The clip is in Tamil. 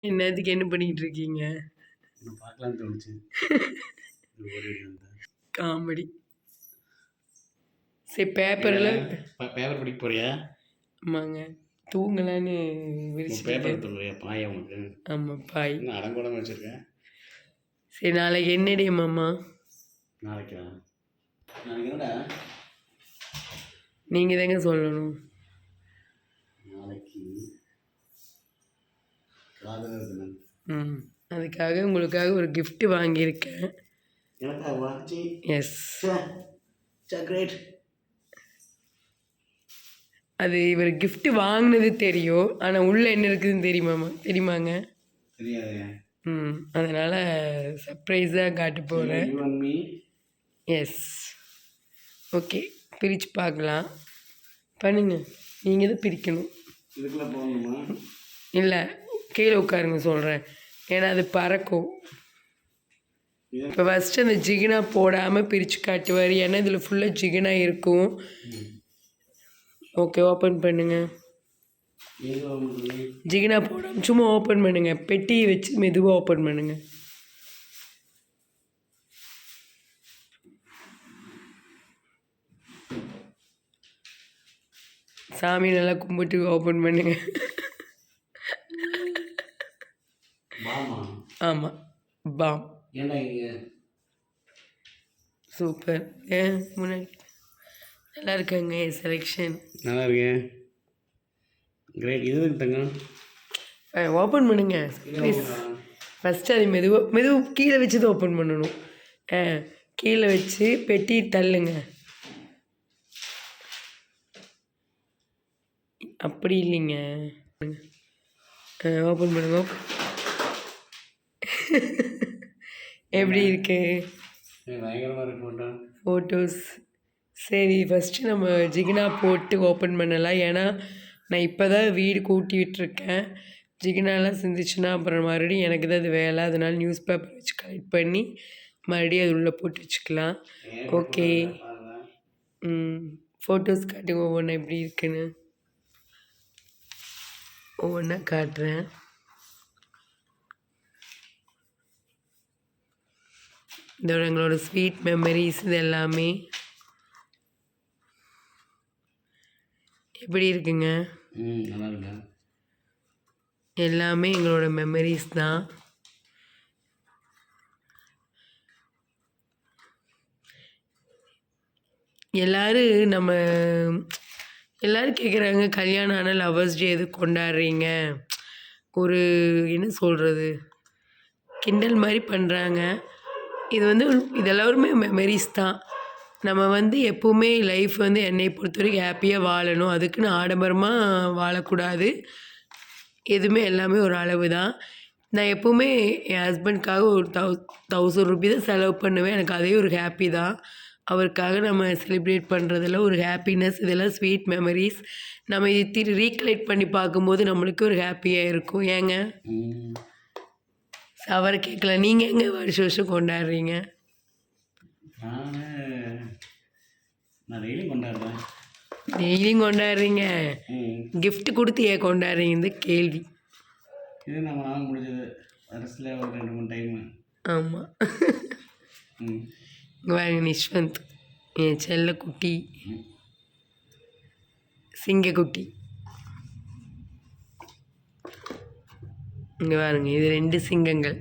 என்னத்துக்கு என்ன பண்ணிக்கிட்டு இருக்கீங்க? பார்க்கலான்னு தோணுச்சு. காமெடி. சரி பேப்பரில் பேப்பர் படிக்க போறியா? ஆமாங்க. தூங்கலான்னு பேப்பர் தூங்குறியா? பாயா உனக்கு? ஆமாம் பாய். இன்னும் அடங்கூடமாக வச்சுருக்கேன். சரி நாளைக்கு என்னடி மாமா? நாளைக்கு என்னடா? நீங்கள் தாங்க சொல்லணும். நாளைக்கு காதலர் தினம். அதுக்காக உங்களுக்காக ஒரு கிஃப்ட் வாங்கியிருக்கேன். எனக்கா வாட்சி? எஸ். கிரேட். அது இவர் கிஃப்ட் வாங்கினது தெரியும், ஆனால் உள்ளே என்ன இருக்குதுன்னு தெரியுமாங்க? தெரியாது. அதனால் சர்ப்ரைஸாக காட்ட போகிறேன். எஸ். ஓகே, பிரித்து பார்க்கலாம். பண்ணுங்க, நீங்கள் தான் பிரிக்கணும். இதுக்குள்ளே போகணுமா? இல்லை, கீழே உட்காருங்க சொல்கிறேன், ஏன்னா அது பறக்கும். இப்போ ஃபஸ்ட்டு அந்த ஜிகினா போடாமல் பிரித்து காட்டுவார், ஏன்னா இதில் ஃபுல்லாக ஜிகினா இருக்கும். ஓகே, ஓப்பன் பண்ணுங்க. ஜிகினா போடாமல் சும்மா ஓப்பன் பண்ணுங்க, பெட்டியை வச்சு மெதுவாக ஓப்பன் பண்ணுங்க. சாமி நல்லா கும்பிட்டு ஓப்பன் பண்ணுங்க. ஆமாம், பாம். சூப்பர். முன்னாடி நல்லா இருக்காங்க செலெக்ஷன். நல்லா இருக்கேன். கிரேட். இது தங்கம் ஓப்பன் பண்ணுங்க ப்ளீஸ். ஃபஸ்ட்டு அது மெதுவாக கீழே வச்சு தான் ஓப்பன் பண்ணணும். கீழே வச்சு பெட்டி தள்ளுங்க. அப்படி இல்லைங்க, ஓப்பன் பண்ணுங்க. எப்படி இருக்கு? பயங்கரமாக இருக்கு ஃபோட்டோஸ். சரி ஃபஸ்ட்டு நம்ம ஜிகினா போட்டு ஓப்பன் பண்ணலாம், ஏன்னா நான் இப்போ தான் வீடு கூட்டி விட்டுருக்கேன். ஜிகினாலாம் சிந்துச்சுன்னா அப்புறம் மறுபடியும் எனக்கு தான் அது வேலை. அதனால் நியூஸ் பேப்பர் வச்சு கலெக்ட் பண்ணி மறுபடியும் அது உள்ளே போட்டு வச்சுக்கலாம். ஓகே. ஃபோட்டோஸ் காட்டுங்க ஒவ்வொன்றா எப்படி இருக்குன்னு. ஒவ்வொன்றா காட்டுறேன். இதோட எங்களோட ஸ்வீட் மெமரிஸ் இது எல்லாமே எப்படி இருக்குங்க? நல்லா இருக்கு. எல்லாமே எங்களோட மெமரிஸ் தான். எல்லோரும் கேட்குறாங்க, கல்யாணம் ஆனால் லவர்ஸ் டே எது கொண்டாடுறீங்க? ஒரு என்ன சொல்கிறது, கிண்டல் மாதிரி பண்ணுறாங்க. இது எல்லாருமே மெமரிஸ் தான். நம்ம எப்போவுமே லைஃப் என்னை பொறுத்த வரைக்கும் ஹாப்பியாக வாழணும். அதுக்குன்னு ஆடம்பரமாக வாழக்கூடாது. எதுவுமே எல்லாமே ஒரு அளவு தான். நான் எப்போவுமே என் ஹஸ்பண்ட்காக ஒரு 1000 ரூபீஸ் தான் செலவு பண்ணுவேன். எனக்கு அதே ஒரு ஹாப்பி தான். அவருக்காக நம்ம செலிப்ரேட் பண்ணுறதுல ஒரு ஹாப்பினஸ். இதெல்லாம் ஸ்வீட் மெமரிஸ். நம்ம இது ரீகலெக்ட் பண்ணி பார்க்கும்போது நம்மளுக்கு ஒரு ஹாப்பியாக இருக்கும். ஏங்க அவரை கேட்கல, நீங்கள் எங்கே வருஷம் வருஷம் கொண்டாடுறீங்க? நான் கொண்டாடுறேன். டெய்லியும் கொண்டாடுறீங்க. கிஃப்ட் கொடுத்து ஏன் கொண்டாடுறீங்க இந்த கேள்வி? இது நம்ம முடிஞ்சது அரசில் ஒரு 2-3 டைமு. ஆமாம். இங்கே பாருங்க, நிஷ்வந்த் என் செல்லக்குட்டி, சிங்கக்குட்டி. இங்கே பாருங்க, இது 2 சிங்கங்கள்.